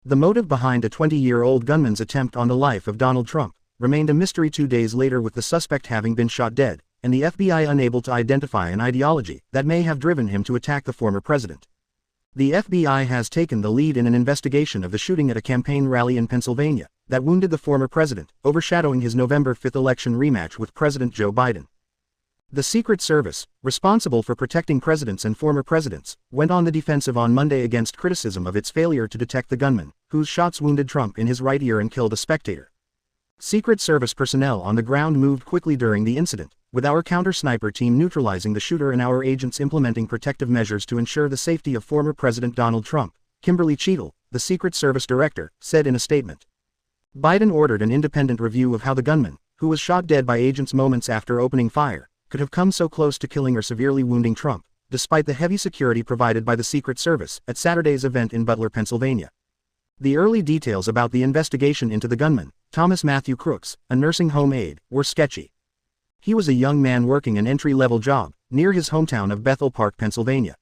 The motive behind a 20-year-old gunman's attempt on the life of Donald Trump remained a mystery 2 days later, with the suspect having been shot dead, and the FBI unable to identify an ideology that may have driven him to attack the former president. The FBI has taken the lead in an investigation of the shooting at a campaign rally in Pennsylvania that wounded the former president, overshadowing his November 5 election rematch with President Joe Biden. The Secret Service, responsible for protecting presidents and former presidents, went on the defensive on Monday against criticism of its failure to detect the gunman, whose shots wounded Trump in his right ear and killed a spectator. Secret Service personnel on the ground moved quickly during the incident, with our counter-sniper team neutralizing the shooter and our agents implementing protective measures to ensure the safety of former President Donald Trump, Kimberly Cheadle, the Secret Service director, said in a statement. Biden ordered an independent review of how the gunman, who was shot dead by agents moments after opening fire, could have come so close to killing or severely wounding Trump, despite the heavy security provided by the Secret Service at Saturday's event in Butler, Pennsylvania. The early details about the investigation into the gunman, Thomas Matthew Crooks, a nursing home aide, were sketchy. He was a young man working an entry-level job near his hometown of Bethel Park, Pennsylvania.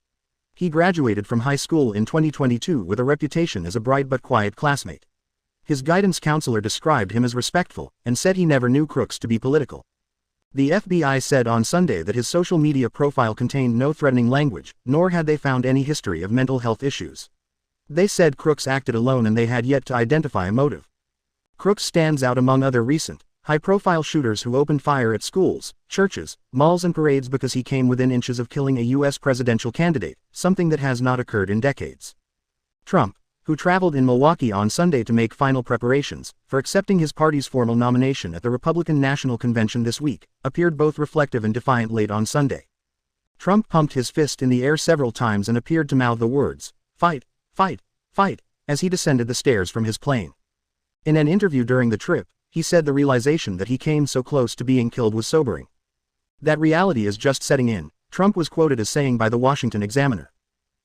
He graduated from high school in 2022 with a reputation as a bright but quiet classmate. His guidance counselor described him as respectful and said he never knew Crooks to be political. The FBI said on Sunday that his social media profile contained no threatening language, nor had they found any history of mental health issues. They said Crooks acted alone and they had yet to identify a motive. Crooks stands out among other recent, high-profile shooters who opened fire at schools, churches, malls and parades because he came within inches of killing a U.S. presidential candidate, something that has not occurred in decades. Trump, who traveled in Milwaukee on Sunday to make final preparations for accepting his party's formal nomination at the Republican National Convention this week, appeared both reflective and defiant late on Sunday. Trump pumped his fist in the air several times and appeared to mouth the words, "Fight, fight, fight," as he descended the stairs from his plane. In an interview during the trip, he said the realization that he came so close to being killed was sobering. "That reality is just setting in," Trump was quoted as saying by the Washington Examiner.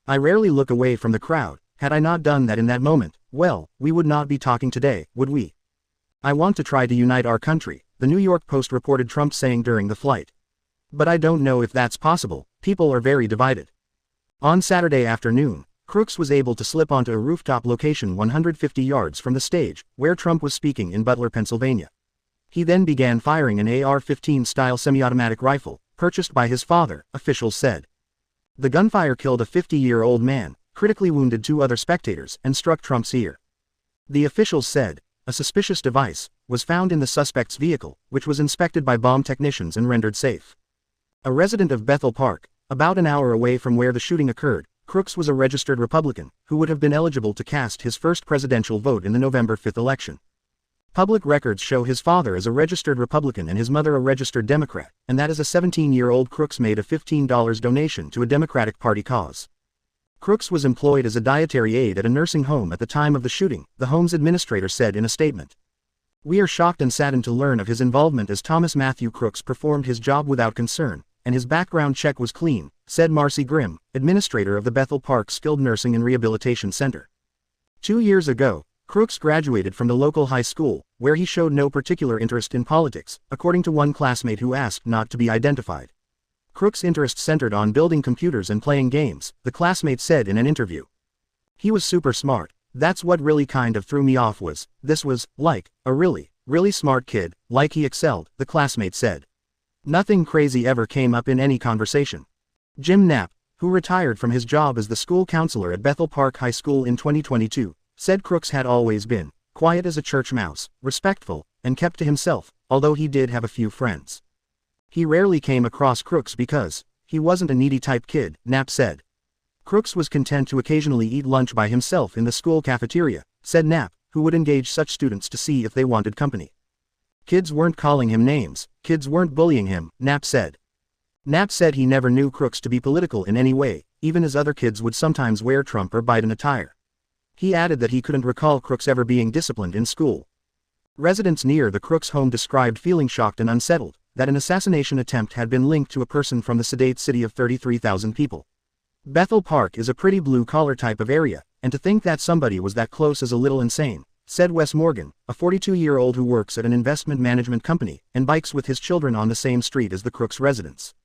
"I rarely look away from the crowd. Had I not done that in that moment, well, we would not be talking today, would we? I want to try to unite our country," the New York Post reported Trump saying during the flight. "But I don't know if that's possible. People are very divided." On Saturday afternoon, Crooks was able to slip onto a rooftop location 150 yards from the stage, where Trump was speaking in Butler, Pennsylvania. He then began firing an AR-15 style semi-automatic rifle, purchased by his father, officials said. The gunfire killed a 50-year-old man, critically wounded 2 other spectators, and struck Trump's ear. The officials said a suspicious device was found in the suspect's vehicle, which was inspected by bomb technicians and rendered safe. A resident of Bethel Park, about an hour away from where the shooting occurred, Crooks was a registered Republican who would have been eligible to cast his first presidential vote in the November 5 election. Public records show his father as a registered Republican and his mother a registered Democrat, and that as a 17-year-old Crooks made a $15 donation to a Democratic Party cause. Crooks was employed as a dietary aide at a nursing home at the time of the shooting, the home's administrator said in a statement. "We are shocked and saddened to learn of his involvement as Thomas Matthew Crooks performed his job without concern, and his background check was clean," said Marcy Grimm, administrator of the Bethel Park Skilled Nursing and Rehabilitation Center. 2 years ago, Crooks graduated from the local high school, where he showed no particular interest in politics, according to one classmate who asked not to be identified. Crooks' interest centered on building computers and playing games, the classmate said in an interview. "He was super smart. That's what really kind of threw me off this was, like, a really, really smart kid, like he excelled," the classmate said. Nothing crazy ever came up in any conversation. Jim Knapp, who retired from his job as the school counselor at Bethel Park High School in 2022, said Crooks had always been quiet as a church mouse, respectful, and kept to himself, although he did have a few friends. "He rarely came across Crooks because he wasn't a needy type kid," Knapp said. Crooks was content to occasionally eat lunch by himself in the school cafeteria, said Knapp, who would engage such students to see if they wanted company. "Kids weren't calling him names, kids weren't bullying him," Knapp said. Knapp said he never knew Crooks to be political in any way, even as other kids would sometimes wear Trump or Biden attire. He added that he couldn't recall Crooks ever being disciplined in school. Residents near the Crooks home described feeling shocked and unsettled that an assassination attempt had been linked to a person from the sedate city of 33,000 people. "Bethel Park is a pretty blue-collar type of area, and to think that somebody was that close is a little insane," said Wes Morgan, a 42-year-old who works at an investment management company and bikes with his children on the same street as the Crooks residence.